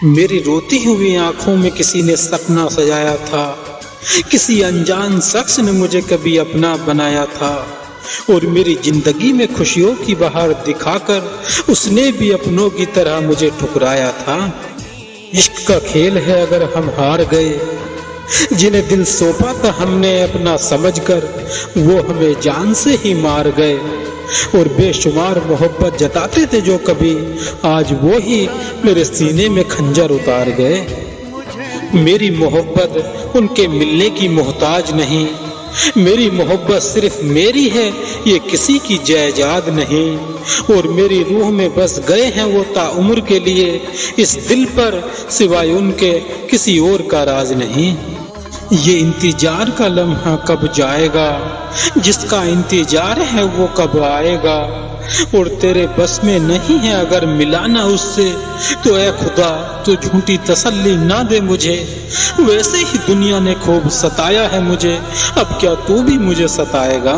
میری روتی ہوئی آنکھوں میں کسی نے سپنا سجایا تھا، کسی انجان شخص نے مجھے کبھی اپنا بنایا تھا، اور میری زندگی میں خوشیوں کی بہار دکھا کر اس نے بھی اپنوں کی طرح مجھے ٹھکرایا تھا۔ عشق کا کھیل ہے اگر ہم ہار گئے، جنہیں دل سونپا تھا ہم نے اپنا سمجھ کر، وہ ہمیں جان سے ہی مار گئے، اور بے شمار محبت جتاتے تھے جو کبھی، آج وہی میرے سینے میں خنجر اتار گئے۔ میری محبت ان کے ملنے کی محتاج نہیں، میری محبت صرف میری ہے، یہ کسی کی جائیداد نہیں، اور میری روح میں بس گئے ہیں وہ تعمر کے لیے، اس دل پر سوائے ان کے کسی اور کا راز نہیں۔ یہ انتظار کا لمحہ کب جائے گا، جس کا انتظار ہے وہ کب آئے گا، اور تیرے بس میں نہیں ہے اگر ملانا اس سے، تو اے خدا تو جھوٹی تسلی نہ دے مجھے، ویسے ہی دنیا نے خوب ستایا ہے مجھے، اب کیا تو بھی مجھے ستائے گا۔